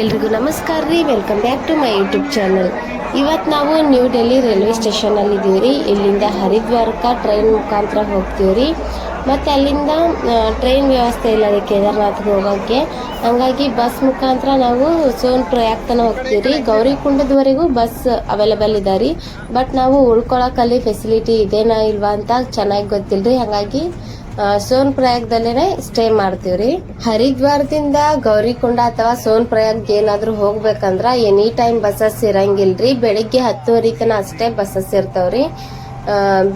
ಎಲ್ರಿಗೂ ನಮಸ್ಕಾರ ರೀ. Welcome back to my YouTube channel. ಇವತ್ತು ನಾವು ನ್ಯೂ ಡೆಲ್ಲಿ ರೈಲ್ವೆ ಸ್ಟೇಷನಲ್ಲಿ ಇದ್ದೀವಿ ರೀ. ಇಲ್ಲಿಂದ ಹರಿದ್ವಾರಕ್ಕೆ ಟ್ರೈನ್ ಮುಖಾಂತರ ಹೋಗ್ತೀವಿ ರೀ. ಮತ್ತು ಅಲ್ಲಿಂದ ಟ್ರೈನ್ ವ್ಯವಸ್ಥೆ ಇಲ್ಲ ರೀ ಕೇದಾರ್ನಾಥ್ಗೆ ಹೋಗೋಕ್ಕೆ. ಹಾಗಾಗಿ ಬಸ್ ಮುಖಾಂತರ ನಾವು ಸೋನ್ ಪ್ರಯಾಗ್ ತನಕ ಹೋಗ್ತೀವಿ ರೀ. ಗೌರಿಕುಂಡದವರೆಗೂ ಬಸ್ ಅವೈಲೇಬಲ್ ಇದೆ ರೀ. ಬಟ್ ನಾವು ಉಳ್ಕೊಳಕ್ಕಲ್ಲಿ ಫೆಸಿಲಿಟಿ ಇದೇನಾ ಇಲ್ವಾ ಅಂತ ಚೆನ್ನಾಗಿ ಗೊತ್ತಿಲ್ಲ ರೀ. ಹಾಗಾಗಿ ಸೋನ್ ಪ್ರಯಾಗ್ದಲ್ಲೇ ಸ್ಟೇ ಮಾಡ್ತೀವಿ ರೀ. ಹರಿದ್ವಾರದಿಂದ ಗೌರಿಕೊಂಡ ಅಥವಾ ಸೋನ್ ಪ್ರಯಾಗ್ ಏನಾದ್ರೂ ಹೋಗ್ಬೇಕಂದ್ರ ಎನಿ ಟೈಮ್ ಬಸ್ಸಸ್ ಇರಂಗಿಲ್ರಿ. ಬೆಳಿಗ್ಗೆ 10:30 ತನ ಅಷ್ಟೇ ಬಸ್ಸಸ್ ಇರ್ತಾವ್ರಿ.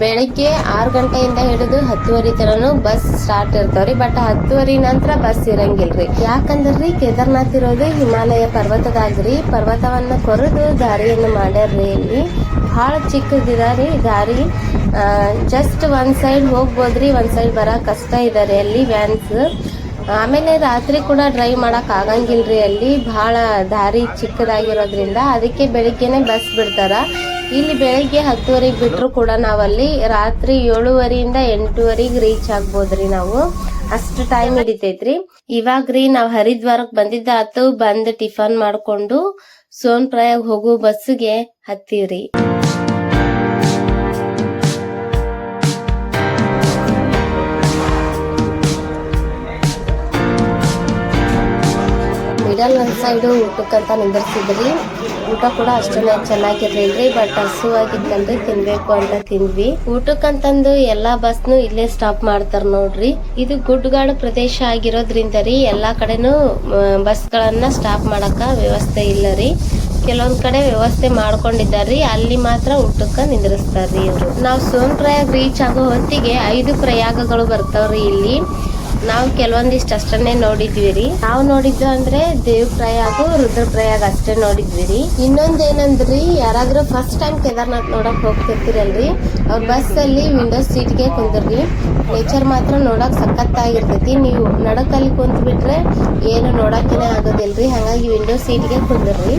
ಬೆಳಿಗ್ಗೆ 6 ಗಂಟೆಯಿಂದ ಹಿಡಿದು 10:30 ತನೂ ಬಸ್ ಸ್ಟಾರ್ಟ್ ಇರ್ತಾವ್ರಿ. ಬಟ್ 10:30 ನಂತರ ಬಸ್ ಇರಂಗಿಲ್ರಿ. ಯಾಕಂದ್ರಿ ಕೇದಾರ್ನಾಥ್ ಇರೋದು ಹಿಮಾಲಯ ಪರ್ವತದಾಗ್ರಿ. ಪರ್ವತವನ್ನ ಕೊರೆದು ದಾರಿಯನ್ನು ಮಾಡ್ಯಾರ್ರಿ. ಇಲ್ಲಿ ಬಹಳ ಚಿಕ್ಕದಿದಾರಿ ದಾರಿ. ಜಸ್ಟ್ ಒಂದ್ ಸೈಡ್ ಹೋಗ್ಬೋದ್ರಿ, ಒಂದ್ ಸೈಡ್ ಬರಕ್ ಕಷ್ಟ ಇದಾರೆ ಅಲ್ಲಿ ವ್ಯಾನ್ಸ್. ಆಮೇಲೆ ರಾತ್ರಿ ಕೂಡ ಡ್ರೈವ್ ಮಾಡಕ್ ಆಗಂಗಿಲ್ರಿ. ಅಲ್ಲಿ ಬಹಳ ದಾರಿ ಚಿಕ್ಕದಾಗಿರೋದ್ರಿಂದ ಅದಕ್ಕೆ ಬೆಳಿಗ್ಗೆನೆ ಬಸ್ ಬಿಡ್ತಾರ. ಇಲ್ಲಿ ಬೆಳಿಗ್ಗೆ 10:30 ಬಿಟ್ರು ಕೂಡ ನಾವಲ್ಲಿ ರಾತ್ರಿ 7:30 8:00 ರೀಚ್ ಆಗ್ಬೋದ್ರಿ. ನಾವು ಅಷ್ಟು ಟೈಮ್ ಹಿಡಿತೈತ್ರಿ. ಇವಾಗ್ರಿ ನಾವ್ ಹರಿದ್ವಾರಕ್ ಬಂದಿದ್ದಾತು. ಬಂದ್ ಟಿಫನ್ ಮಾಡ್ಕೊಂಡು ಸೋನ್ ಪ್ರಯಾಗ್ ಹೋಗೋ ಬಸ್ಗೆ ಹತ್ತೀವ್ರಿ. ಮಿಡಲ್ ಒಂದ್ ಸೈಡ್ ಊಟಕ್ಕಂತ ನಿಂದಿರ್ಸಿದ್ರಿ. ಊಟ ಕೂಡ ಅಷ್ಟೊಂದು ಚೆನ್ನಾಗಿರ್ಲಿಲ್ರಿ. ಬಟ್ ಹಸುವಾಗಿತ್ತಲ್ರಿ, ತಿನ್ಬೇಕು ಅಂತ ತಿಂದ್ವಿ. ಊಟಕ್ಕಂತಂದು ಎಲ್ಲಾ ಬಸ್ನು ಇಲ್ಲೇ ಸ್ಟಾಪ್ ಮಾಡ್ತಾರ ನೋಡ್ರಿ. ಇದು ಗುಡ್ಡಗಾಡು ಪ್ರದೇಶ ಆಗಿರೋದ್ರಿಂದ ರೀ ಎಲ್ಲಾ ಕಡೆನೂ ಬಸ್ ಗಳನ್ನ ಸ್ಟಾಪ್ ಮಾಡಕ ವ್ಯವಸ್ಥೆ ಇಲ್ಲ ರೀ. ಕೆಲವೊಂದ್ ಕಡೆ ವ್ಯವಸ್ಥೆ ಮಾಡ್ಕೊಂಡಿದ್ದಾರ್ರಿ. ಅಲ್ಲಿ ಮಾತ್ರ ಊಟಕ್ಕ ನಿಂದ್ರಿಸ್ತಾರ್ರಿ ಇವ್ರು. ನಾವ್ ಸೋನ್ ಪ್ರಯಾಗ್ ರೀಚ್ ಆಗೋ ಹೊತ್ತಿಗೆ 5 ಪ್ರಯಾಗಗಳು ಬರ್ತಾವ್ರಿ ಇಲ್ಲಿ. ನಾವು ಕೆಲವೊಂದಿಷ್ಟು ಅಷ್ಟನ್ನೇ ನೋಡಿದ್ವಿ ರೀ. ನಾವು ನೋಡಿದ್ದು ಅಂದ್ರೆ ದೇವ್ ಪ್ರಯಾಗ್, ರುದ್ರ ಪ್ರಯಾಗ್ ಅಷ್ಟೇ ನೋಡಿದ್ವಿ ರೀ. ಇನ್ನೊಂದೇನಂದ್ರಿ, ಯಾರಾದ್ರೂ ಫಸ್ಟ್ ಟೈಮ್ ಕೇದಾರ್ನಾಥ್ ನೋಡಕ್ ಹೋಗ್ತಿರ್ತೀರಲ್ರಿ, ಅವ್ರ ಬಸ್ ಅಲ್ಲಿ ವಿಂಡೋ ಸೀಟ್ಗೆ ಕುಂದ್ರಿ. ನೇಚರ್ ಮಾತ್ರ ನೋಡಕ್ ಸಖತ್ತಾಗಿರ್ತೈತಿ. ನೀವು ನಡಕಲ್ಲಿ ಕುಂತ್ ಬಿಟ್ರೆ ಏನು ನೋಡಕ್ಕೇನೆ ಆಗೋದಿಲ್ರಿ. ಹಾಗಾಗಿ ವಿಂಡೋ ಸೀಟ್ಗೆ ಕುಂದ್ರಿ.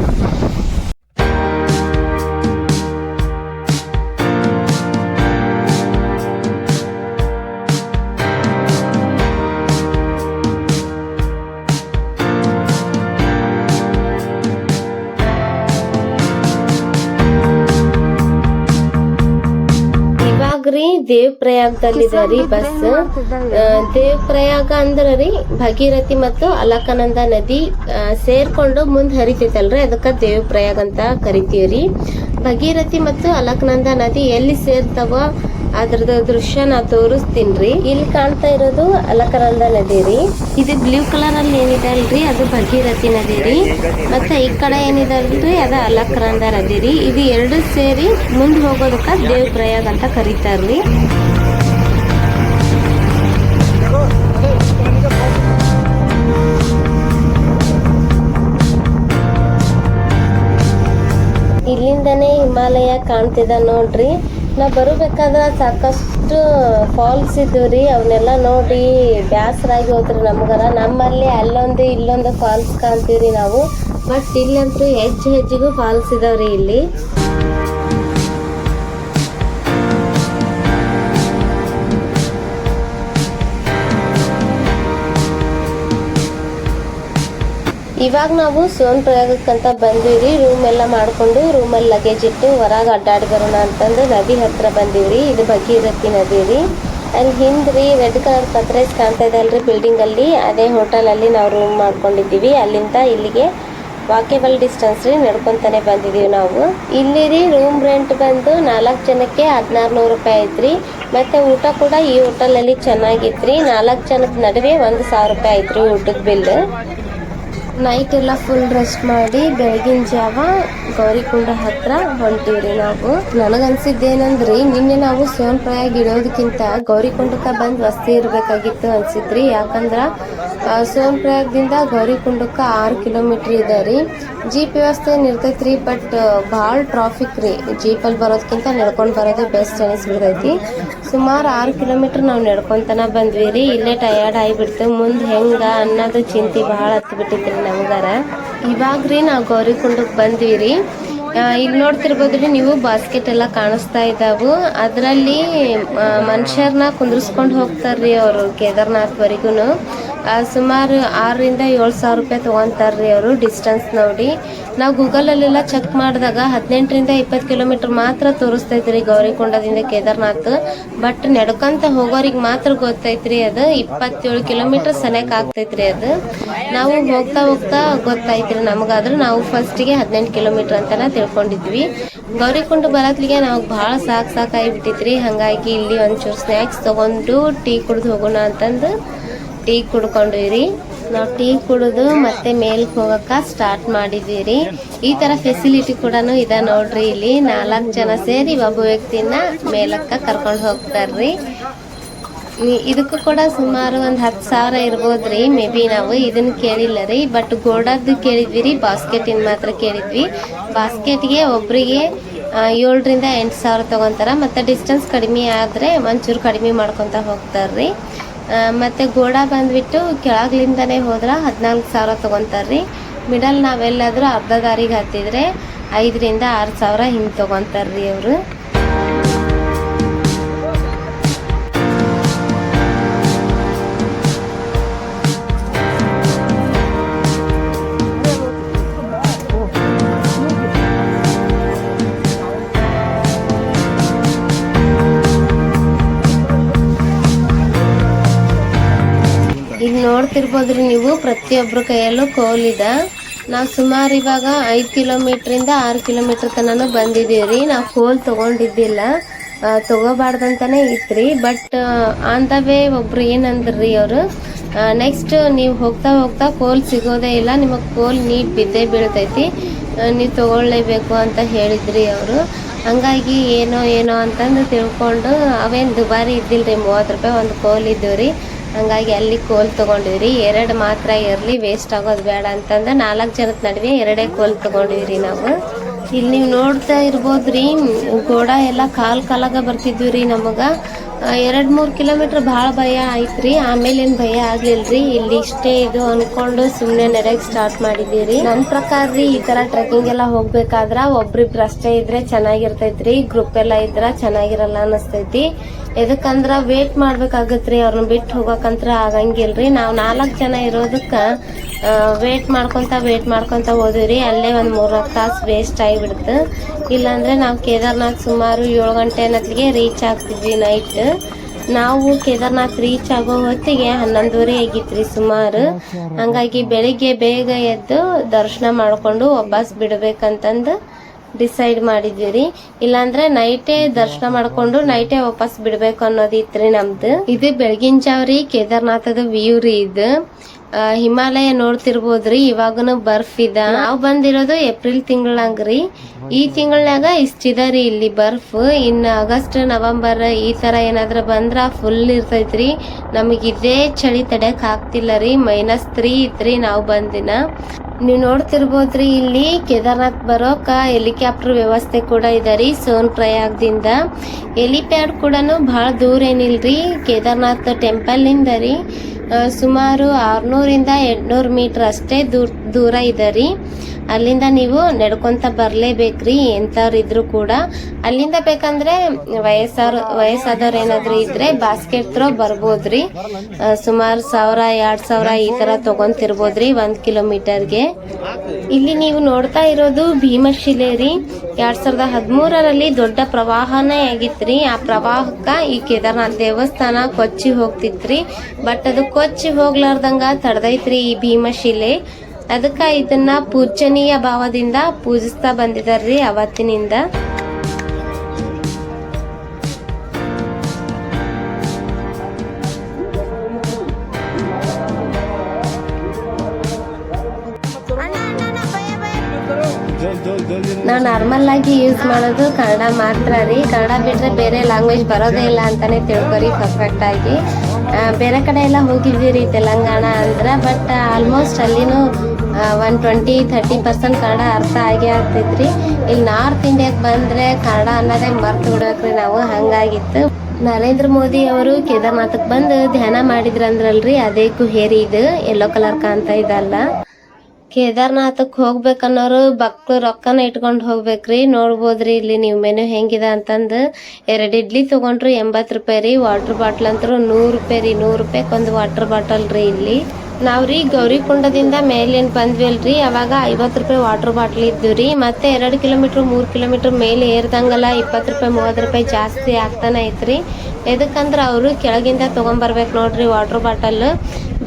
ದೇವ್ ಪ್ರಯಾಗದಲ್ಲಿದಾರಿ ಬಸ್. ದೇವ್ ಪ್ರಯಾಗ ಅಂದ್ರ ರೀ ಭಗೀರಥಿ ಮತ್ತು ಅಲಕನಂದ ನದಿ ಸೇರ್ಕೊಂಡು ಮುಂದ್ ಹರಿತೈತಲ್ರಿ, ಅದಕ್ಕ ದೇವ್ ಪ್ರಯಾಗ್ ಅಂತ ಕರಿತೀವ್ರಿ. ಭಗೀರಥಿ ಮತ್ತು ಅಲಕನಂದ ನದಿ ಎಲ್ಲಿ ಸೇರ್ತಾವ ಅದ್ರದ ದೃಶ್ಯ ನಾ ತೋರಿಸ್ತೀನ್ರಿ. ಇಲ್ಲಿ ಕಾಣ್ತಾ ಇರೋದು ಅಲಕನಂದ ನದಿ ರೀ. ಇದು ಬ್ಲೂ ಕಲರ್ ಅಲ್ಲಿ ಏನಿದೆ ಅಲ್ರಿ, ಅದು ಭಗೀರಥಿ ನದಿ ರೀ. ಮತ್ತೆ ಈ ಕಡೆ ಏನಿದೆ ಅಲ್ರಿ, ಅದ ಅಲಕನಂದ ನದಿ ರೀ. ಇದು ಎರಡು ಸೇರಿ ಮುಂದ್ ಹೋಗೋದಕ್ಕ ದೇವ್ ಪ್ರಯಾಗ್ ಅಂತ ಕರೀತಾರ್ರಿ. ಇಲ್ಲಿಂದನೇ ಹಿಮಾಲಯ ಕಾಣ್ತಿದ ನೋಡ್ರಿ. ನಾವ್ ಬರಬೇಕಾದ್ರ ಸಾಕಷ್ಟು ಫಾಲ್ಸ್ ಇದ್ವಿ. ಅವನ್ನೆಲ್ಲ ನೋಡಿ ಬ್ಯಾಸರಾಗಿ ಹೋದ್ರಿ ನಮ್ಗರ. ನಮ್ಮಲ್ಲಿ ಅಲ್ಲೊಂದು ಇಲ್ಲೊಂದು ಫಾಲ್ಸ್ ಕಾಣ್ತೀವ್ರಿ ನಾವು. ಬಟ್ ಇಲ್ಲಂತೂ ಹೆಜ್ಜೆಗೂ ಫಾಲ್ಸ್ ಇದಾವ್ರಿ ಇಲ್ಲಿ. ಇವಾಗ ನಾವು ಸೋನ್ ಪ್ರಯಾಗಕ್ಕಂತ ಬಂದಿವ್ರಿ. ರೂಮ್ ಎಲ್ಲ ಮಾಡ್ಕೊಂಡು ರೂಮಲ್ಲಿ ಲಗೇಜ್ ಇಟ್ಟು ಹೊರಗೆ ಅಡ್ಡಾಡಿ ಬರೋಣ ಅಂತಂದು ನದಿ ಹತ್ರ ಬಂದಿವ್ರಿ. ಇದು ಭಗೀರಥಿ ನದಿ ರೀ. ಅಲ್ಲಿ ಹಿಂದ್ರಿ ರೆಡ್ ಕಲರ್ ಪತ್ರೇಸ್ ಕಾಣ್ತಾ ಇದೆ ಅಲ್ರಿ ಬಿಲ್ಡಿಂಗ್ ಅಲ್ಲಿ, ಅದೇ ಹೋಟೆಲ್ ಅಲ್ಲಿ ನಾವು ರೂಮ್ ಮಾಡ್ಕೊಂಡಿದ್ದೀವಿ. ಅಲ್ಲಿಂದ ಇಲ್ಲಿಗೆ ವಾಕೇಬಲ್ ಡಿಸ್ಟೆನ್ಸ್ ರೀ, ನಡ್ಕೊಂತಾನೆ ಬಂದಿದೀವಿ ನಾವು. ಇಲ್ಲಿ ರೀ ರೂಮ್ ರೆಂಟ್ ಬಂದು 4 ಜನಕ್ಕೆ 1600 ರೂಪಾಯಿ ಐತ್ರಿ. ಮತ್ತೆ ಊಟ ಕೂಡ ಈ ಹೋಟೆಲ್ ಅಲ್ಲಿ ಚೆನ್ನಾಗಿತ್ರಿ. 4 ಜನದ ನಡುವೆ 1000 ರೂಪಾಯಿ ಐತ್ರಿ ಊಟದ ಬಿಲ್. ನೈಟ್ ಎಲ್ಲ ಫುಲ್ ರೆಸ್ಟ್ ಮಾಡಿ ಬೆಳಗಿನ ಜಾವ ಗೌರಿಕುಂಡ ಹತ್ರ ಹೊಂಟಿವ್ರಿ ನಾವು. ನನಗನ್ಸಿದ್ದೇನಂದ್ರಿ, ನಿನ್ನೆ ನಾವು ಸೋನ್ ಪ್ರಯಾಗ್ ಇಡೋದಕ್ಕಿಂತ ಗೌರಿಕುಂಡಕ್ಕ ಬಂದ್ ವಸ್ತಿ ಇರ್ಬೇಕಾಗಿತ್ತು ಅನ್ಸಿದ್ರಿ. ಯಾಕಂದ್ರ ಸೋನ್ ಪ್ರಯಾಗ್ದಿಂದ ಗೌರಿಕುಂಡಕ್ಕ 6 ಕಿಲೋಮೀಟರ್ ಇದೆ ರೀ. ಜೀಪ್ ವ್ಯವಸ್ಥೆ ಇರ್ತೈತ್ರಿ. ಬಟ್ ಭಾಳ ಟ್ರಾಫಿಕ್ ರೀ. ಜೀಪಲ್ಲಿ ಬರೋದಕ್ಕಿಂತ ನಡ್ಕೊಂಡು ಬರೋದೇ ಬೆಸ್ಟ್ ಅನಿಸ್ಬಿಡ್ತೈತಿ. ಸುಮಾರು 6 ಕಿಲೋಮೀಟರ್ ನಾವು ನಡ್ಕೊಂತನ ಬಂದ್ವಿ ರೀ. ಇಲ್ಲೇ ಟಯರ್ಡ್ ಆಗಿಬಿಡ್ತು. ಮುಂದೆ ಹೆಂಗ ಅನ್ನೋದು ಚಿಂತೆ ಭಾಳ ಹತ್ಬಿಟ್ಟಿತ್ರಿ ನಮ್ಗಾರ. ಇವಾಗ್ರಿ ನಾವು ಗೌರಿಕುಂಡಕ್ಕೆ ಬಂದ್ವಿ ರೀ. ಇಲ್ಲಿ ನೋಡ್ತಿರ್ಬೋದ್ರಿ ನೀವು, ಬಾಸ್ಕೆಟ್ ಎಲ್ಲ ಕಾಣಿಸ್ತಾ ಇದ್ದಾವು. ಅದರಲ್ಲಿ ಮನುಷ್ಯರನ್ನ ಕುಂದ್ರಿಸ್ಕೊಂಡು ಹೋಗ್ತಾರ್ರಿ ಅವರು ಕೇದಾರ್ನಾಥ್ ವರೆಗೂನು. ಸುಮಾರು 6,000-7,000 ರೂಪಾಯಿ ತೊಗೊತಾರ್ರಿ ಅವರು ಡಿಸ್ಟೆನ್ಸ್ ನೋಡಿ. ನಾವು ಗೂಗಲಲ್ಲೆಲ್ಲ ಚೆಕ್ ಮಾಡಿದಾಗ 18-20 ಕಿಲೋಮೀಟರ್ ಮಾತ್ರ ತೋರಿಸ್ತೈತ್ರಿ ಗೌರಿಕೊಂಡದಿಂದ ಕೇದಾರ್ನಾಥ್. ಬಟ್ ನಡ್ಕೊಂತ ಹೋಗೋರಿಗೆ ಮಾತ್ರ ಗೊತ್ತೈತ್ರಿ ಅದು 27 ಕಿಲೋಮೀಟರ್ ಸನೇಕ ಆಗ್ತೈತ್ರಿ ಅದು. ನಾವು ಹೋಗ್ತಾ ಹೋಗ್ತಾ ಗೊತ್ತಾಯ್ತ್ರಿ ನಮಗಾದ್ರೂ. ನಾವು ಫಸ್ಟಿಗೆ 18 ಕಿಲೋಮೀಟರ್ ಅಂತೆಲ್ಲ ತಿಳ್ಕೊಂಡಿದ್ವಿ. ಗೌರಿಕೊಂಡ ಬರತ್ಲಿಗೆ ನಾವು ಭಾಳ ಸಾಕಾಗಿಬಿಟ್ಟಿತ್ರಿ. ಹಾಗಾಗಿ ಇಲ್ಲಿ ಒಂಚೂರು ಸ್ನ್ಯಾಕ್ಸ್ ತೊಗೊಂಡು ಟೀ ಕುಡ್ದು ಹೋಗೋಣ ಅಂತಂದು ಟೀ ಕುಡ್ಕೊಂಡ್ವಿ. ನಾವು ಟೀ ಕುಡಿದು ಮತ್ತೆ ಮೇಲ್ಕ್ ಹೋಗಕ್ಕೆ ಸ್ಟಾರ್ಟ್ ಮಾಡಿದ್ವಿ ರೀ. ಈ ಥರ ಫೆಸಿಲಿಟಿ ಕೂಡ ಇದೆ ನೋಡ್ರಿ. ಇಲ್ಲಿ 4 ಜನ ಸೇರಿ ಒಬ್ಬ ವ್ಯಕ್ತಿನ ಮೇಲಕ್ಕೆ ಕರ್ಕೊಂಡು ಹೋಗ್ತಾರ್ರಿ. ಇದಕ್ಕೂ ಕೂಡ ಸುಮಾರು ಒಂದು 10,000 ಇರ್ಬೋದ್ರಿ ಮೇ ಬಿ. ನಾವು ಇದನ್ನ ಕೇಳಿಲ್ಲ ರೀ, ಬಟ್ ಗೋಡಾದ್ದು ಕೇಳಿದ್ವಿ ರೀ. ಬಾಸ್ಕೆಟಿನ ಮಾತ್ರ ಕೇಳಿದ್ವಿ. ಬಾಸ್ಕೆಟ್ಗೆ ಒಬ್ರಿಗೆ 7,000-8,000 ತೊಗೊತಾರ. ಮತ್ತು ಡಿಸ್ಟೆನ್ಸ್ ಕಡಿಮೆ ಆದರೆ ಒಂಚೂರು ಕಡಿಮೆ ಮಾಡ್ಕೊತ ಹೋಗ್ತಾರ್ರಿ. ಮತ್ತು ಗೋಡಾ ಬಂದ್ಬಿಟ್ಟು ಕೆಳಗ್ಲಿಂದನೇ ಹೋದ್ರೆ 14,000 ತೊಗೊತಾರ್ರಿ. ಮಿಡಲ್ ನಾವೆಲ್ಲಾದರೂ ಅರ್ಧ ದಾರಿಗೆ ಹತ್ತಿದ್ರೆ 5,000-6,000 ಹಿಂಗೆ ತೊಗೊತಾರ್ರಿ ಅವರು. ಈಗ ನೋಡ್ತಿರ್ಬೋದ್ರಿ ನೀವು, ಪ್ರತಿಯೊಬ್ಬರ ಕೈಯಲ್ಲೂ ಕೋಲಿದೆ. ನಾವು ಸುಮಾರು ಇವಾಗ 5 ಕಿಲೋಮೀಟ್ರಿಂದ 6 ಕಿಲೋಮೀಟರ್ ತನಕ ಬಂದಿದ್ದೀವಿ. ನಾವು ಕೋಲ್ ತೊಗೊಂಡಿದ್ದಿಲ್ಲ, ತೊಗೋಬಾರ್ದಂತಾನೆ ಇತ್ರಿ. ಬಟ್ ಆನ್ ದ ವೇ ಒಬ್ರು ಏನಂದ್ರಿ ಅವರು, ನೆಕ್ಸ್ಟ್ ನೀವು ಹೋಗ್ತಾ ಹೋಗ್ತಾ ಕೋಲ್ ಸಿಗೋದೇ ಇಲ್ಲ, ನಿಮಗೆ ಕೋಲ್ ನೀಟ್ ಬಿದ್ದೇ ಬೀಳ್ತೈತಿ, ನೀವು ತೊಗೊಳ್ಳೇಬೇಕು ಅಂತ ಹೇಳಿದ್ರಿ ಅವರು. ಹಂಗಾಗಿ ಏನೋ ಅಂತಂದು ತಿಳ್ಕೊಂಡು, ಅವೇನು ದುಬಾರಿ ಇದ್ದಿಲ್ರಿ, 30 ರೂಪಾಯಿ ಒಂದು ಕೋಲ್ ಇದ್ದವು ರೀ. ಹಂಗಾಗಿ ಅಲ್ಲಿ ಕೋಲ್ ತೊಗೊಂಡಿವ್ರಿ. 2 ಮಾತ್ರ ಇರಲಿ, ವೇಸ್ಟ್ ಆಗೋದು ಬೇಡ ಅಂತಂದು 4 ಜನದ ನಡುವೆ 2 ಕೋಲ್ ತೊಗೊಂಡಿವ್ರಿ ನಾವು. ಇಲ್ಲಿ ನೀವು ನೋಡ್ತಾ ಇರ್ಬೋದ್ರಿ, ಗೋಡ ಎಲ್ಲ ಕಾಲಾಗ ಬರ್ತಿದ್ವಿ ರೀ. ನಮಗೆ 2-3 ಕಿಲೋಮೀಟರ್ ಭಾಳ ಭಯ ಆಯ್ತ್ರಿ. ಆಮೇಲೆ ಏನು ಭಯ ಆಗ್ಲಿಲ್ರಿ. ಇಲ್ಲಿ ಇಷ್ಟೇ ಇದು ಅನ್ಕೊಂಡು ಸುಮ್ಮನೆ ನಡೆಯಕ್ಕೆ ಸ್ಟಾರ್ಟ್ ಮಾಡಿದ್ದೀವಿ. ನನ್ನ ಪ್ರಕಾರ ರೀ, ಈ ಥರ ಟ್ರೆಕ್ಕಿಂಗ್ ಎಲ್ಲ ಹೋಗ್ಬೇಕಾದ್ರೆ ಒಬ್ರಿಬ್ರು ಅಷ್ಟೇ ಇದ್ರೆ ಚೆನ್ನಾಗಿರ್ತೈತ್ರಿ. ಗ್ರೂಪ್ ಎಲ್ಲ ಇದ್ರೆ ಚೆನ್ನಾಗಿರಲ್ಲ ಅನ್ನಿಸ್ತೈತಿ. ಎದಕ್ಕಂದ್ರೆ ವೇಟ್ ಮಾಡ್ಬೇಕಾಗತ್ರಿ, ಅವ್ರನ್ನ ಬಿಟ್ಟು ಹೋಗಕ್ಕಂತ್ರ ಆಗಂಗಿಲ್ರಿ. ನಾವು 4 ಜನ ಇರೋದಕ್ಕೆ ವೇಟ್ ಮಾಡ್ಕೊತ ಹೋದ್ವಿ. ಅಲ್ಲೇ ಒಂದು 3-4 ತಾಸು ವೇಸ್ಟ್ ಆಗಿಬಿಡ್ತು. ಇಲ್ಲಾಂದ್ರೆ ನಾವು ಕೇದಾರ್ನಾಥ್ ಸುಮಾರು 7 ಗಂಟೆ ಅನ್ನತ್ತಿಗೆ ರೀಚ್ ಆಗ್ತಿದ್ವಿ ನೈಟ್. ನಾವು ಕೇದಾರ್ನಾಥ್ ರೀಚ್ ಆಗೋ ಹೊತ್ತಿಗೆ 11:30 ಆಗಿತ್ರಿ ಸುಮಾರು. ಹಂಗಾಗಿ ಬೆಳಿಗ್ಗೆ ಬೇಗ ಎದ್ದು ದರ್ಶನ ಮಾಡ್ಕೊಂಡು ವಾಪಸ್ ಬಿಡ್ಬೇಕಂತಂದು ಡಿಸೈಡ್ ಮಾಡಿದ್ವಿ ರೀ. ಇಲ್ಲಾಂದ್ರೆ ನೈಟೇ ದರ್ಶನ ಮಾಡ್ಕೊಂಡು ನೈಟೇ ವಾಪಸ್ ಬಿಡ್ಬೇಕು ಅನ್ನೋದಿತ್ರಿ ನಮ್ದು. ಇದು ಬೆಳಗಿನ ಜಾವ್ರಿ ಕೇದಾರ್ನಾಥದ ವ್ಯೂ ರೀ. ಇದು ಹಿಮಾಲಯ ನೋಡ್ತಿರ್ಬೋದ್ರಿ. ಇವಾಗನು ಬರ್ಫ್ ಇದೆ. ನಾವು ಬಂದಿರೋದು ಏಪ್ರಿಲ್ ತಿಂಗಳಾಗ್ರಿ. ಈ ತಿಂಗಳನ್ಯಾಗ ಇಷ್ಟಿದ ರೀ ಇಲ್ಲಿ ಬರ್ಫ್. ಇನ್ನು ಆಗಸ್ಟ್ ನವೆಂಬರ್ ಈ ತರ ಏನಾದ್ರ ಬಂದ್ರ ಫುಲ್ ಇರ್ತೈತ್ರಿ. ನಮಗ್ ಇದೇ ಚಳಿ ತಡ್ಯಾಕ್ ಆಗ್ತಿಲ್ಲ ರೀ. -3 ಇತ್ರಿ ನಾವು ಬಂದಿನ. ನೀವು ನೋಡ್ತಿರ್ಬೋದ್ರಿ, ಇಲ್ಲಿ ಕೇದಾರ್ನಾಥ್ ಬರೋಕ ಹೆಲಿಕಾಪ್ಟರ್ ವ್ಯವಸ್ಥೆ ಕೂಡ ಇದೆ ರೀ ಸೋನ್ ಪ್ರಯಾಗದಿಂದ. ಹೆಲಿಪ್ಯಾಡ್ ಕೂಡ ಬಹಳ ದೂರ ಏನಿಲ್ರಿ ಕೇದಾರ್ನಾಥ್ ಟೆಂಪಲ್ ನಿಂದ ರೀ. ಸುಮಾರು 600-800 ಮೀಟರ್ ಅಷ್ಟೇ ದೂರ ಇದೆ ರೀ. ಅಲ್ಲಿಂದ ನೀವು ನಡ್ಕೊಂತ ಬರ್ಲೇಬೇಕ್ರಿ ಎಂಥವ್ರು ಇದ್ರು ಕೂಡ. ಅಲ್ಲಿಂದ ಬೇಕಂದ್ರೆ ವಯಸ್ಸಾದವ್ರು ಏನಾದ್ರು ಇದ್ರೆ ಬಾಸ್ಕೆಟ್ ಥ್ರೋ ಬರ್ಬೋದ್ರಿ. ಸುಮಾರು 1,000-2,000 ಈ ತರ ತಗೊಂತಿರ್ಬೋದ್ರಿ 1 ಕಿಲೋಮೀಟರ್ಗೆ. ಇಲ್ಲಿ ನೀವು ನೋಡ್ತಾ ಇರೋದು ಭೀಮಶಿಲೆ ರೀ. 2013ರಲ್ಲಿ ದೊಡ್ಡ ಪ್ರವಾಹನೇ ಆಗಿತ್ರಿ. ಆ ಪ್ರವಾಹಕ್ಕ ಈ ಕೇದಾರ್ನಾಥ್ ದೇವಸ್ಥಾನ ಕೊಚ್ಚಿ ಹೋಗ್ತಿತ್ರಿ. ಬಟ್ ಅದು ಕೊಚ್ಚಿ ಹೋಗ್ಲಾರ್ದಂಗ ತಡೆದೈತ್ರಿ ಈ ಭೀಮಶಿಲೆ. ಅದಕ್ಕ ಇದನ್ನ ಪೂಜನೀಯ ಭಾವದಿಂದ ಪೂಜಿಸ್ತಾ ಬಂದಿದಾರ್ರಿ ಅವತ್ತಿನಿಂದ. ನಾವು ನಾರ್ಮಲ್ ಆಗಿ ಯೂಸ್ ಮಾಡೋದು ಕನ್ನಡ ಮಾತ್ರ ರೀ. ಕನ್ನಡ ಬಿಟ್ರೆ ಬೇರೆ ಲ್ಯಾಂಗ್ವೇಜ್ ಬರೋದೇ ಇಲ್ಲ ಅಂತಾನೆ ತಿಳ್ಕೊರಿ ಪರ್ಫೆಕ್ಟ್ ಆಗಿ. ಬೇರೆ ಕಡೆ ಎಲ್ಲ ಹೋಗಿದ್ವಿ ರೀ ತೆಲಂಗಾಣ ಅಂದ್ರೆ, ಬಟ್ ಆಲ್ಮೋಸ್ಟ್ ಅಲ್ಲಿನೂ 20-30% ಕನ್ನಡ ಅರ್ಥ ಆಗೇ ಆಗ್ತೈತ್ರಿ. ಇಲ್ಲಿ ನಾರ್ತ್ ಇಂಡಿಯಾಕ್ಕೆ ಬಂದ್ರೆ ಕನ್ನಡ ಅನ್ನೋದೇ ಮರ್ತು ಬಿಡ್ಬೇಕ್ರಿ ನಾವು. ಹಂಗಾಗಿತ್ತು. ನರೇಂದ್ರ ಮೋದಿ ಅವರು ಕೇದಾರ್ನಾಥಕ್ಕೆ ಬಂದು ಧ್ಯಾನ ಮಾಡಿದ್ರಂದ್ರಲ್ರಿ, ಅದೇ ಕುಹೇರಿ ಇದು ಯೆಲ್ಲೋ ಕಲರ್ ಕಾಣ್ತಾ ಇದಲ್ಲ. ಕೇದಾರ್ನಾಥಕ್ಕೆ ಹೋಗ್ಬೇಕನ್ನೋರು ಮಕ್ಳು ರೊಕ್ಕನ ಇಟ್ಕೊಂಡು ಹೋಗ್ಬೇಕ್ರಿ. ನೋಡ್ಬೋದ್ರಿ ಇಲ್ಲಿ ನೀವು ಮೆನು ಹೆಂಗಿದೆ ಅಂತಂದು. 2 ಇಡ್ಲಿ ತೊಗೊಂಡ್ರು 80 ರೂಪಾಯಿ ರೀ. ವಾಟರ್ ಬಾಟ್ಲ್ ಅಂತರೂ 100 ರೂಪಾಯಿ ರೀ. 100 ರೂಪಾಯಿಗೆ ಒಂದು ವಾಟರ್ ಬಾಟಲ್ ರೀ ಇಲ್ಲಿ. ನಾವ್ರಿ ಗೌರಿಕುಂಡದಿಂದ ಮೇಲೇನು ಬಂದ್ವಲ್ರಿ, ಅವಾಗ 50 ರೂಪಾಯಿ ವಾಟರ್ ಬಾಟ್ಲ್ ಇದ್ದು ರೀ. ಮತ್ತೆ 2 ಕಿಲೋಮೀಟ್ರ್ 3 ಕಿಲೋಮೀಟ್ರ್ ಮೇಲೆ ಏರ್ದಂಗೆಲ್ಲ 20 ರೂಪಾಯಿ 30 ರೂಪಾಯಿ ಜಾಸ್ತಿ ಆಗ್ತಾನೆ ಐತ್ರಿ. ಎದಕ್ಕಂದ್ರೆ ಅವರು ಕೆಳಗಿಂದ ತೊಗೊಂಬರ್ಬೇಕು ನೋಡ್ರಿ ವಾಟರ್ ಬಾಟಲ್.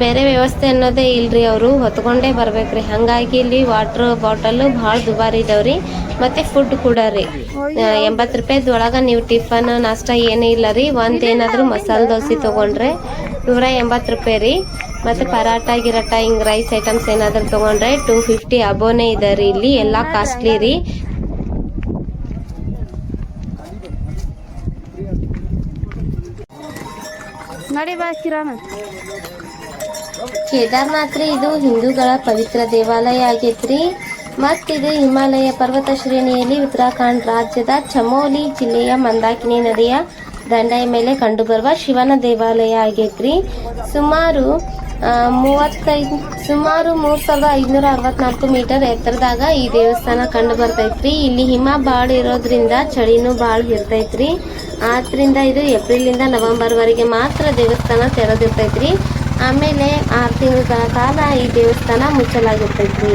ಬೇರೆ ವ್ಯವಸ್ಥೆ ಅನ್ನೋದೇ ಇಲ್ರಿ, ಅವರು ಹೊತ್ಕೊಂಡೇ ಬರ್ಬೇಕ್ರಿ. ಹಾಗಾಗಿ ಇಲ್ಲಿ ವಾಟರ್ ಬಾಟಲ್ ಭಾಳ ದುಬಾರಿ ಇದಾವ್ರಿ. ಮತ್ತೆ ಫುಡ್ ಕೂಡ ರೀ 80 ರೂಪಾಯಿದೊಳಗೆ ನೀವು ಟಿಫನ್ ನಾಷ್ಟ ಏನೂ ಇಲ್ಲ ರೀ. ಒಂದೇನಾದರೂ ಮಸಾಲೆ ದೋಸೆ ತೊಗೊಂಡ್ರೆ 180 ರೂಪಾಯಿ ರೀ. ಮತ್ತು ಪರಾಟ ಗಿರಾಟ ಹಿಂಗೆ ರೈಸ್ ಐಟಮ್ಸ್ ಏನಾದರೂ ತೊಗೊಂಡ್ರೆ 250 ಅಬೋನೇ ಇದೆ ರೀ. ಇಲ್ಲಿ ಎಲ್ಲ ಕಾಸ್ಟ್ಲಿ ರೀ. ಕೇದಾರ್ನಾಥ್ ರೀ ಇದು ಹಿಂದೂಗಳ ಪವಿತ್ರ ದೇವಾಲಯ ಆಗೈತ್ರಿ. ಮತ್ತಿದು ಹಿಮಾಲಯ ಪರ್ವತ ಶ್ರೇಣಿಯಲ್ಲಿ ಉತ್ತರಾಖಂಡ್ ರಾಜ್ಯದ ಚಮೋಲಿ ಜಿಲ್ಲೆಯ ಮಂದಾಕಿನಿ ನದಿಯ ದಂಡೆಯ ಮೇಲೆ ಕಂಡುಬರುವ ಶಿವನ ದೇವಾಲಯ ಆಗೈತ್ರಿ. ಸುಮಾರು 3564 ಮೀಟರ್ ಎತ್ತರದಾಗ ಈ ದೇವಸ್ಥಾನ ಕಂಡು ಬರ್ತೈತ್ರಿ. ಇಲ್ಲಿ ಹಿಮ ಭಾಳ ಇರೋದ್ರಿಂದ ಚಳಿನೂ ಭಾಳ ಇರ್ತೈತ್ರಿ. ಆದ್ರಿಂದ ಇದು ಏಪ್ರಿಲಿಂದ ನವೆಂಬರ್ ವರೆಗೆ ಮಾತ್ರ ದೇವಸ್ಥಾನ ತೆರೆದಿರ್ತೈತ್ರಿ. ಆಮೇಲೆ 6 ತಿಂಗಳ ಕಾಲ ಈ ದೇವಸ್ಥಾನ ಮುಚ್ಚಲಾಗಿರ್ತೈತ್ರಿ.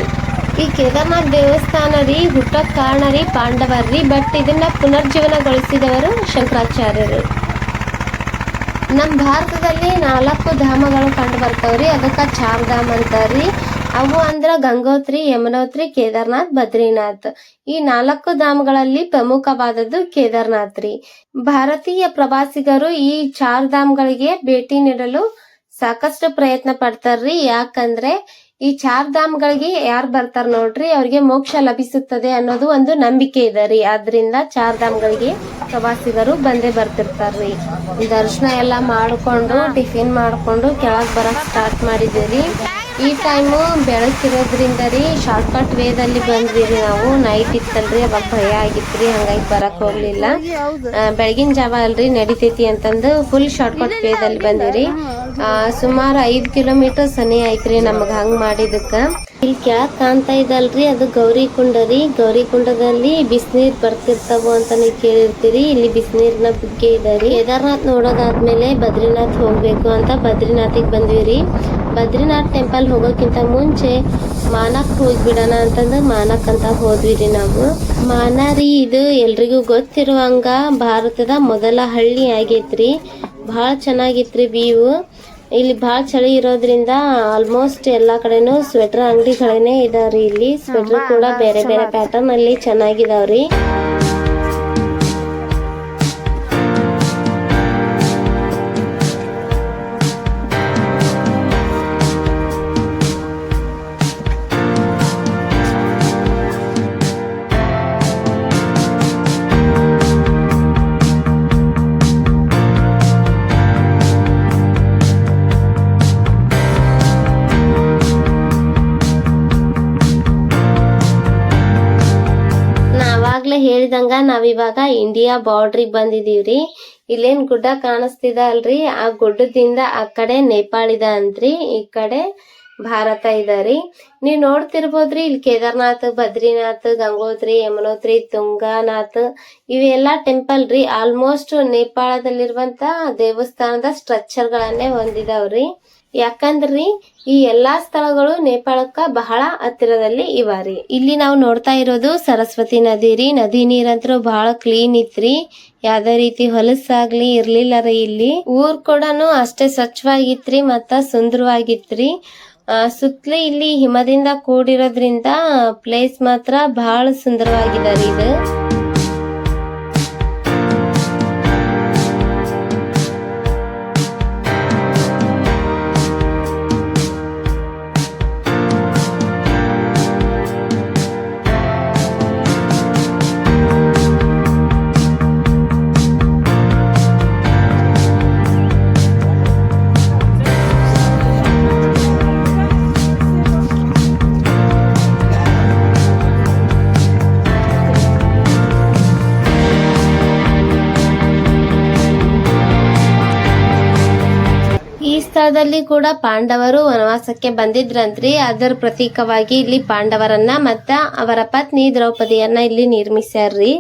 ಈ ಕೇದಾರ್ನಾಥ್ ದೇವಸ್ಥಾನ ರೀ ಹುಟ್ಟೋಕ್ ಕಾರಣ ರೀ ಪಾಂಡವರ್ರಿ. ಬಟ್ ಇದನ್ನ ಪುನರ್ಜೀವನಗೊಳಿಸಿದವರು ಶಂಕರಾಚಾರ್ಯರು. ನಮ್ಮ ಭಾರತದಲ್ಲಿ 4 ಧಾಮಗಳು ಕಂಡು ಬರ್ತಾವ್ರಿ. ಅದಕ್ಕೆ 4 ಧಾಮ ಅಂತಾರ್ರಿ. ಅವು ಅಂದ್ರ ಗಂಗೋತ್ರಿ, ಯಮನೋತ್ರಿ, ಕೇದಾರ್ನಾಥ್, ಬದ್ರಿನಾಥ್. ಈ 4 ಧಾಮಗಳಲ್ಲಿ ಪ್ರಮುಖವಾದದ್ದು ಕೇದಾರ್ನಾಥ್ ರೀ. ಭಾರತೀಯ ಪ್ರವಾಸಿಗರು ಈ 4 ಧಾಮಗಳಿಗೆ ಭೇಟಿ ನೀಡಲು ಸಾಕಷ್ಟು ಪ್ರಯತ್ನ ಪಡ್ತಾರ್ರಿ. ಯಾಕಂದ್ರೆ ಈ 4 ಧಾಮಗಳಿಗೆ ಯಾರು ಬರ್ತಾರ ನೋಡ್ರಿ ಅವ್ರಿಗೆ ಮೋಕ್ಷ ಲಭಿಸುತ್ತದೆ ಅನ್ನೋದು ಒಂದು ನಂಬಿಕೆ ಇದೆ ರೀ. ಆದ್ರಿಂದ 4 ಧಾಮಗಳಿಗೆ ಪ್ರವಾಸಿಗರು ಬಂದೇ ಬರ್ತಿರ್ತಾರ್ರಿ. ದರ್ಶನ ಎಲ್ಲ ಮಾಡ್ಕೊಂಡು ಟಿಫಿನ್ ಮಾಡ್ಕೊಂಡು ಕೆಳಗ್ ಬರಕ್ ಸ್ಟಾರ್ಟ್ ಮಾಡಿದ್ದೀವಿ. ಈ ಟೈಮು ಬೆಳಕಿರೋದ್ರಿಂದ ರೀ ಶಾರ್ಟ್ಕಟ್ ವೇದಲ್ಲಿ ಬಂದ್ವಿ ರೀ. ನಾವು ನೈಟ್ ಇತ್ತಲ್ರಿ, ಅವಾಗ ಭಯ ಆಗಿತ್ರಿ, ಹಂಗಾಗಿ ಬರಕ್ ಹೋಗ್ಲಿಲ್ಲ. ಬೆಳಗಿನ ಜಾವ ಅಲ್ರಿ ನಡಿತೈತಿ ಅಂತಂದು ಫುಲ್ ಶಾರ್ಟ್ಕಟ್ ವೇದಲ್ಲಿ ಬಂದಿರಿ. ಸುಮಾರು 5 ಕಿಲೋಮೀಟರ್ ಸನಿ ಐತ್ರಿ ನಮಗ್ ಹಂಗ್ ಮಾಡಿದಕ್ಕ. ಇಲ್ಲಿ ಕೆಳಗ್ ಕಾಣ್ತಾ ಇದಲ್ರಿ ಅದು ಗೌರಿಕುಂಡ ರೀ. ಗೌರಿಕುಂಡದಲ್ಲಿ ಬಿಸಿನೀರ್ ಬರ್ತಿರ್ತಾವ ಅಂತ ನೀವು ಕೇಳಿರ್ತೀರಿ. ಇಲ್ಲಿ ಬಿಸಿನೀರ್ನ ಬುಗ್ಗೆ ಇದಾರಿ. ಕೇದಾರ್ನಾಥ್ ನೋಡೋದಾದ್ಮೇಲೆ ಬದ್ರಿನಾಥ್ ಹೋಗ್ಬೇಕು ಅಂತ ಬದ್ರಿನಾಥಿಗೆ ಬಂದ್ವಿ. ಬದ್ರಿನಾಥ್ ಟೆಂಪಲ್ ಹೋಗೋಕ್ಕಿಂತ ಮುಂಚೆ ಮಾನಕ್ ಹೋಗ್ಬಿಡೋಣ ಅಂತಂದು ಮಾನಕ್ ಅಂತ ಹೋದ್ವಿ ರೀ ನಾವು. ಮಾನ ರೀ ಇದು ಎಲ್ರಿಗೂ ಗೊತ್ತಿರುವಂಗ ಭಾರತದ ಮೊದಲ ಹಳ್ಳಿ ಆಗೈತ್ರಿ. ಭಾಳ ಚೆನ್ನಾಗಿತ್ರಿ ವ್ಯೂ. ಇಲ್ಲಿ ಭಾಳ ಚಳಿ ಇರೋದ್ರಿಂದ ಆಲ್ಮೋಸ್ಟ್ ಎಲ್ಲಾ ಕಡೆನೂ ಸ್ವೆಟರ್ ಅಂಗಡಿಗಳೇನೆ ಇದಾವ್ರಿ. ಇಲ್ಲಿ ಸ್ವೆಟರ್ ಕೂಡ ಬೇರೆ ಬೇರೆ ಪ್ಯಾಟರ್ನ್ ಅಲ್ಲಿ ಚೆನ್ನಾಗಿದಾವ್ರಿ. ಹೇಳಿದಂಗ ನಾವಿವಾಗ ಇಂಡಿಯಾ ಬಾರ್ಡ್ರಿಗೆ ಬಂದಿದೀವ್ರಿ. ಇಲ್ಲೇನ್ ಗುಡ್ಡ ಕಾಣಿಸ್ತಿದ ಅಲ್ರಿ, ಆ ಗುಡ್ಡದಿಂದ ಆ ಕಡೆ ನೇಪಾಳ ಇದ ಅಂತ್ರಿ, ಈ ಕಡೆ ಭಾರತ ಇದಾರಿ. ನೀವ್ ನೋಡ್ತಿರ್ಬೋದ್ರಿ ಇಲ್ಲಿ ಕೇದಾರ್ನಾಥ್, ಬದ್ರಿನಾಥ್, ಗಂಗೋತ್ರಿ, ಯಮನೋತ್ರಿ, ತುಂಗಾನಾಥ್ ಇವೆಲ್ಲಾ ಟೆಂಪಲ್ ರೀ. ಆಲ್ಮೋಸ್ಟ್ ನೇಪಾಳದಲ್ಲಿರುವಂತ ದೇವಸ್ಥಾನದ ಸ್ಟ್ರಕ್ಚರ್ ಗಳನ್ನೇ ಹೊಂದಿದಾವ್ರಿ. ಯಾಕಂದ್ರಿ ಈ ಎಲ್ಲಾ ಸ್ಥಳಗಳು ನೇಪಾಳಕ್ಕ ಬಹಳ ಹತ್ತಿರದಲ್ಲಿ ಇವಾರಿ. ಇಲ್ಲಿ ನಾವು ನೋಡ್ತಾ ಇರೋದು ಸರಸ್ವತಿ ನದಿ ರೀ. ನದಿ ನೀರಂತರೂ ಬಹಳ ಕ್ಲೀನ್ ಇತ್ರಿ. ಯಾವ್ದೇ ರೀತಿ ಹೊಲಸಾಗ್ಲಿ ಇರ್ಲಿಲ್ಲ ರೀ. ಇಲ್ಲಿ ಊರ್ ಕೂಡನು ಅಷ್ಟೇ ಸ್ವಚ್ಛವಾಗಿತ್ರಿ ಮತ್ತ ಸುಂದರವಾಗಿತ್ರಿ. ಸುತ್ತಲೂ ಇಲ್ಲಿ ಹಿಮದಿಂದ ಕೂಡಿರೋದ್ರಿಂದ ಪ್ಲೇಸ್ ಮಾತ್ರ ಬಹಳ ಸುಂದರವಾಗಿದೆ ರೀ ಇದು. ಕಾಲದಲ್ಲಿ ಕೂಡ ಪಾಂಡವರು ವನವಾಸಕ್ಕೆ ಬಂದಿದ್ರಂತ್ರಿ. ಅದರ ಪ್ರತೀಕವಾಗಿ ಇಲ್ಲಿ ಪಾಂಡವರನ್ನ ಮತ್ತ ಅವರ ಪತ್ನಿ ದ್ರೌಪದಿಯನ್ನ ಇಲ್ಲಿ ನಿರ್ಮಿಸ್ಯಾರ್ರಿ.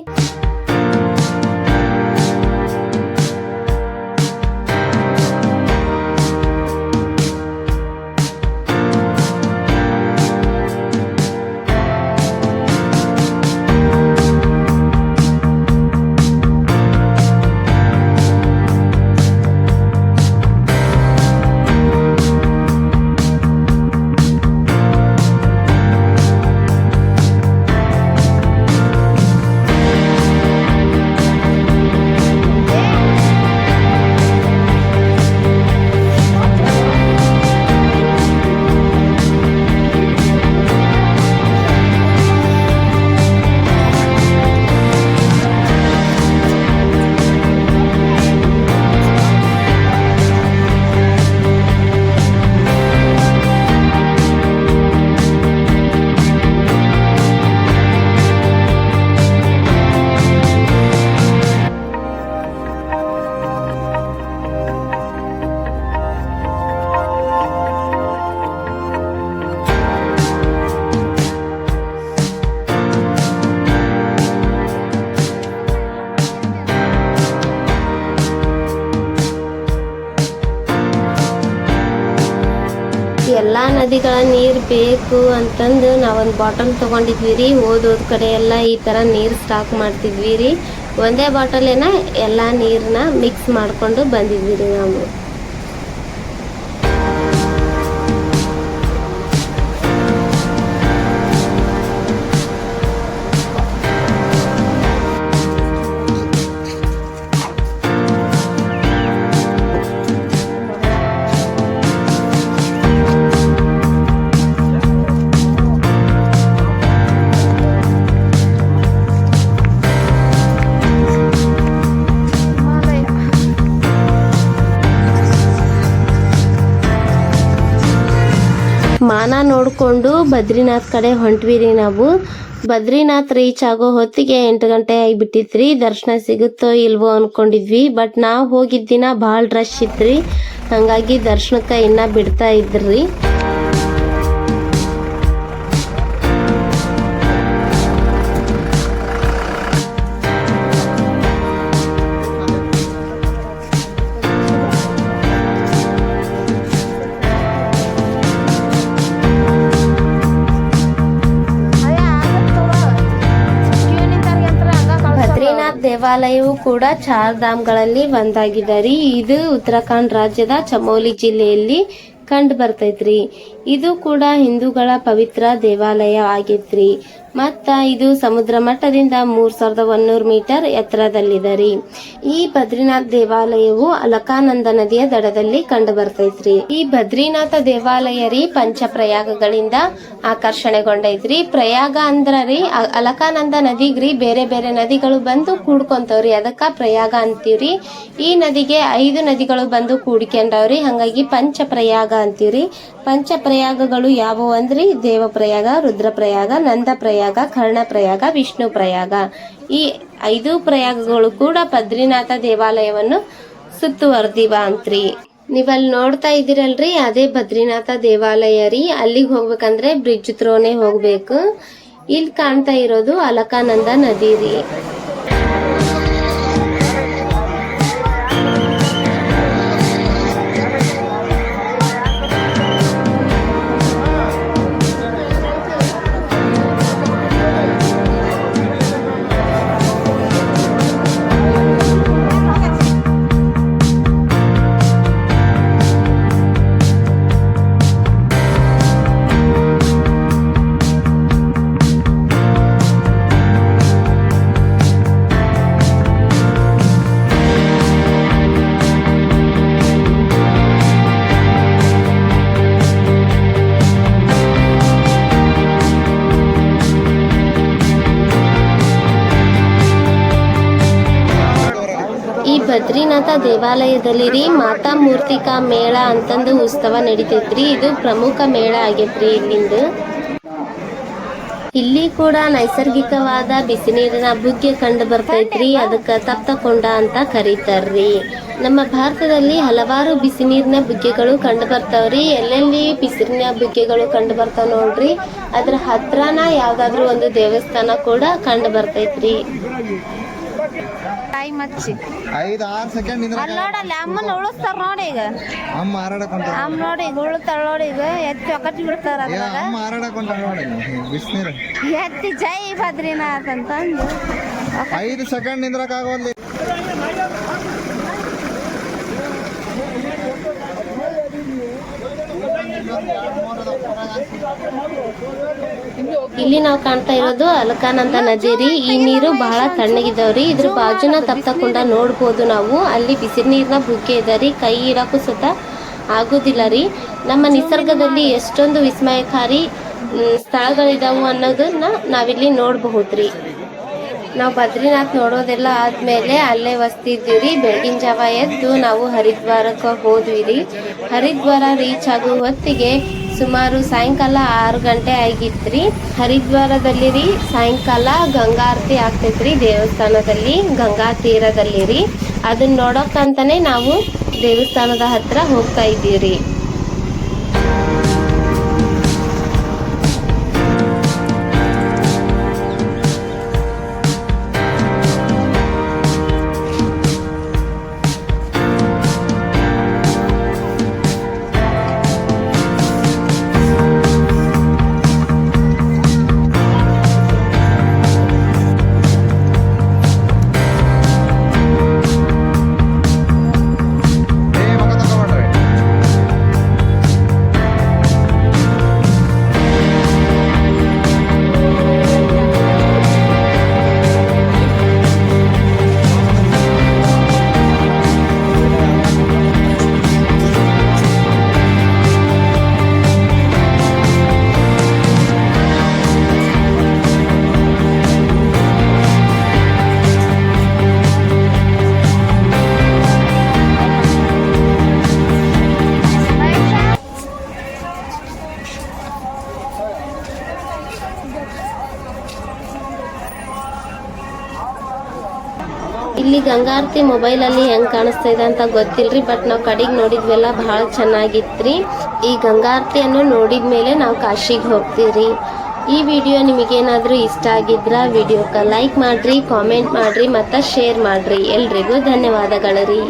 ಎಲ್ಲ ನದಿಗಳ ನೀರು ಬೇಕು ಅಂತಂದು ನಾವೊಂದು ಬಾಟಲ್ ತೊಗೊಂಡಿದ್ವಿ ರೀ. ಓದೋದ್ ಕಡೆ ಎಲ್ಲ ಈ ಥರ ನೀರು ಸ್ಟಾಕ್ ಮಾಡ್ತಿದ್ವಿ ರೀ. ಒಂದೇ ಬಾಟಲೇನ ಎಲ್ಲ ನೀರನ್ನ ಮಿಕ್ಸ್ ಮಾಡಿಕೊಂಡು ಬಂದಿದ್ವಿ ರೀ ನಾವು. ಮಾನ ನೋಡಿಕೊಂಡು ಬದ್ರಿನಾಥ್ ಕಡೆ ಹೊಂಟ್ವಿ ರೀ ನಾವು. ಬದ್ರಿನಾಥ್ ರೀಚ್ ಆಗೋ ಹೊತ್ತಿಗೆ 8 ಗಂಟೆ ಆಗಿಬಿಟ್ಟಿತ್ರಿ. ದರ್ಶನ ಸಿಗುತ್ತೋ ಇಲ್ವೋ ಅನ್ಕೊಂಡಿದ್ವಿ. ಬಟ್ ನಾವು ಹೋಗಿದ್ದ ದಿನ ಭಾಳ ರಶ್ ಇತ್ರಿ, ಹಂಗಾಗಿ ದರ್ಶನಕ್ಕೆ ಇನ್ನ ಬಿಡ್ತಾ ಇದ್ರಿ. ದೇವಾಲಯವು ಕೂಡ ಚಾರ್ಧಾಮ್ಗಳಲ್ಲಿ ಒಂದಾಗಿದೆ ರೀ. ಇದು ಉತ್ತರಾಖಂಡ್ ರಾಜ್ಯದ ಚಮೋಲಿ ಜಿಲ್ಲೆಯಲ್ಲಿ ಕಂಡು ಬರ್ತೈತ್ರಿ. ಇದು ಕೂಡ ಹಿಂದೂಗಳ ಪವಿತ್ರ ದೇವಾಲಯ ಆಗೈತ್ರಿ. ಮತ್ತ ಇದು ಸಮುದ್ರ ಮಟ್ಟದಿಂದ 3100 ಮೀಟರ್ ಎತ್ತರದಲ್ಲಿದೆ ರೀ. ಈ ಬದ್ರಿನಾಥ್ ದೇವಾಲಯವು ಅಲಕಾನಂದ ನದಿಯ ದಡದಲ್ಲಿ ಕಂಡು ಬರ್ತೈತ್ರಿ. ಈ ಬದ್ರಿನಾಥ ದೇವಾಲಯ ರೀ ಪಂಚಪ್ರಯಾಗಗಳಿಂದ ಆಕರ್ಷಣೆಗೊಂಡೈತ್ರಿ. ಪ್ರಯಾಗ ಅಂದ್ರ ರೀ ಅಲಕಾನಂದ ನದಿಗ್ರಿ ಬೇರೆ ಬೇರೆ ನದಿಗಳು ಬಂದು ಕೂಡ್ಕೊಂತವ್ರಿ, ಅದಕ್ಕ ಪ್ರಯಾಗ ಅಂತೀವ್ರಿ. ಈ ನದಿಗೆ 5 ನದಿಗಳು ಬಂದು ಕೂಡ್ಕೊಂಡವ್ರಿ, ಹಂಗಾಗಿ ಪಂಚಪ್ರಯಾಗ ಅಂತೀವ್ರಿ. ಪಂಚಪ್ರಯಾಗಗಳು ಯಾವುವು ಅಂದ್ರಿ ದೇವಪ್ರಯಾಗ, ರುದ್ರಪ್ರಯಾಗ, ನಂದಪ್ರಯಾಗ, ಕರ್ಣಪ್ರಯಾಗ, ವಿಷ್ಣು ಪ್ರಯಾಗ. ಈ 5 ಪ್ರಯಾಗಗಳು ಕೂಡ ಬದ್ರಿನಾಥ ದೇವಾಲಯವನ್ನು ಸುತ್ತುವರ್ದಿವ ಅಂತ್ರಿ. ನೀವಲ್ಲಿ ನೋಡ್ತಾ ಇದ್ದೀರಲ್ರಿ ಅದೇ ಬದ್ರಿನಾಥ ದೇವಾಲಯ ರೀ. ಅಲ್ಲಿಗೆ ಹೋಗ್ಬೇಕಂದ್ರೆ ಬ್ರಿಡ್ಜ್ ತ್ರೋನೆ ಹೋಗ್ಬೇಕು. ಇಲ್ಲಿ ಕಾಣ್ತಾ ಇರೋದು ಅಲಕಾನಂದ ನದಿ ರೀ. ಬದ್ರಿನಾಥ ದೇವಾಲಯದಲ್ಲಿ ರೀ ಮಾತಾ ಮೂರ್ತಿಕಾ ಮೇಳ ಅಂತಂದು ಉತ್ಸವ ನಡಿತೈತ್ರಿ. ಇದು ಪ್ರಮುಖ ಮೇಳ ಆಗೈತ್ರಿ ಇಲ್ಲಿಂದ. ಇಲ್ಲಿ ಕೂಡ ನೈಸರ್ಗಿಕವಾದ ಬಿಸಿ ನೀರಿನ ಬುಗ್ಗೆ ಕಂಡು ಬರ್ತೈತ್ರಿ. ಅದಕ್ಕೆ ತಪ್ತಕೊಂಡ ಅಂತ ಕರೀತಾರ್ರಿ. ನಮ್ಮ ಭಾರತದಲ್ಲಿ ಹಲವಾರು ಬಿಸಿ ನೀರಿನ ಬುಗ್ಗೆಗಳು ಕಂಡು ಬರ್ತಾವ್ರಿ. ಎಲ್ಲೆಲ್ಲಿ ಬಿಸಿಲಿನ ಬುಗ್ಗೆಗಳು ಕಂಡು ಬರ್ತಾವ ನೋಡ್ರಿ, ಅದ್ರ ಹತ್ರನ ಯಾವ್ದಾದ್ರು ಒಂದು ದೇವಸ್ಥಾನ ಕೂಡ ಕಂಡು ಬರ್ತೈತ್ರಿ. ಟೈಮ್ ಹಚ್ಚಿ 5-6 ಸೆಕೆಂಡ್ ಅಲ್ಲಿ ನೋಡಲ್ಲ ಅಮ್ಮನ ಉಳಿಸ್ತಾರ ನೋಡಿ. ಈಗ ಅಮ್ಮ ಹಾರಾಡಕೊಂತ ಅಮ್ಮ ನೋಡಿ ಈಗ ಉಳಿತಾಳ ನೋಡಿ. ಈಗ ಎತ್ತಿ ಒಕ್ಕಟ್ಟಿ ಬಿಡ್ತಾರ ಅಮ್ಮ ಹಾರಾಡಕೊಂತ ನೋಡಿ ಬಿಸಿನೀರು ಎತ್ತಿ ಜೈ ಬದ್ರಿನಾಥ್ ಅಂತಂದು 5 ಸೆಕೆಂಡ್ ನಿಂದ್ರಕ್ಕಾಗೋಲ್ಲ. ಇಲ್ಲಿ ನಾವು ಕಾಣ್ತಾ ಇರೋದು ಅಲಕಾನಂದ ನದಿ ರೀ. ಈ ನೀರು ಬಹಳ ತಣ್ಣಗಿದಾವ್ರಿ. ಇದ್ರ ಬಾಜುನ ತಪ್ತಕೊಂಡ ನೋಡ್ಬೋದು ನಾವು. ಅಲ್ಲಿ ಬಿಸಿ ನೀರಿನ ಬುಗ್ಗೆ ಇದಾರಿ. ಕೈ ಇಡಕ್ಕೂ ಸುತ್ತ ಆಗೋದಿಲ್ಲ ರೀ. ನಮ್ಮ ನಿಸರ್ಗದಲ್ಲಿ ಎಷ್ಟೊಂದು ವಿಸ್ಮಯಕಾರಿ ಸ್ಥಳಗಳಿದಾವು ಅನ್ನೋದನ್ನ ನಾವಿಲ್ಲಿ ನೋಡಬಹುದ್ರಿ. ನಾವು ಬದ್ರಿನಾಥ್ ನೋಡೋದೆಲ್ಲ ಆದ್ಮೇಲೆ ಅಲ್ಲೇ ವಸ್ತಿದ್ದೀವ್ರಿ. ಬೆಳಗಿನ ಜಾವ ಎದ್ದು ನಾವು ಹರಿದ್ವಾರಕ್ಕೆ ಹೋದ್ವಿ ರೀ. ಹರಿದ್ವಾರ ರೀಚ್ ಆಗೋ ಹೊತ್ತಿಗೆ ಸುಮಾರು ಸಾಯಂಕಾಲ 6 ಗಂಟೆ ಆಗಿತ್ರಿ. ಹರಿದ್ವಾರದಲ್ಲಿ ರೀ ಸಾಯಂಕಾಲ ಗಂಗಾರತಿ ಆಗ್ತೈತ್ರಿ ದೇವಸ್ಥಾನದಲ್ಲಿ, ಗಂಗಾ ತೀರದಲ್ಲಿ ರೀ. ಅದನ್ನ ನೋಡೋಕ್ಕಂತಾನೆ ನಾವು ದೇವಸ್ಥಾನದ ಹತ್ರ ಹೋಗ್ತಾ ಇದ್ದೀವ್ರಿ. ಇಲ್ಲಿ ಗಂಗಾರತಿ ಮೊಬೈಲಲ್ಲಿ ಹೆಂಗೆ ಕಾಣಿಸ್ತಾ ಇದೆ ಅಂತ ಗೊತ್ತಿಲ್ರಿ. ಬಟ್ ನಾವು ಕಡೆಗೆ ನೋಡಿದ್ವೆಲ್ಲ ಬಹಳ ಚೆನ್ನಾಗಿತ್ರಿ. ಈ ಗಂಗಾರತಿಯನ್ನು ನೋಡಿದ ಮೇಲೆ ನಾವು ಕಾಶಿಗೆ ಹೋಗ್ತೀವಿ. ಈ ವಿಡಿಯೋ ನಿಮಗೇನಾದರೂ ಇಷ್ಟ ಆಗಿದ್ರ ವಿಡಿಯೋಕ್ಕೆ ಲೈಕ್ ಮಾಡಿರಿ, ಕಾಮೆಂಟ್ ಮಾಡಿರಿ ಮತ್ತು ಶೇರ್ ಮಾಡಿರಿ. ಎಲ್ರಿಗೂ ಧನ್ಯವಾದಗಳು ರೀ.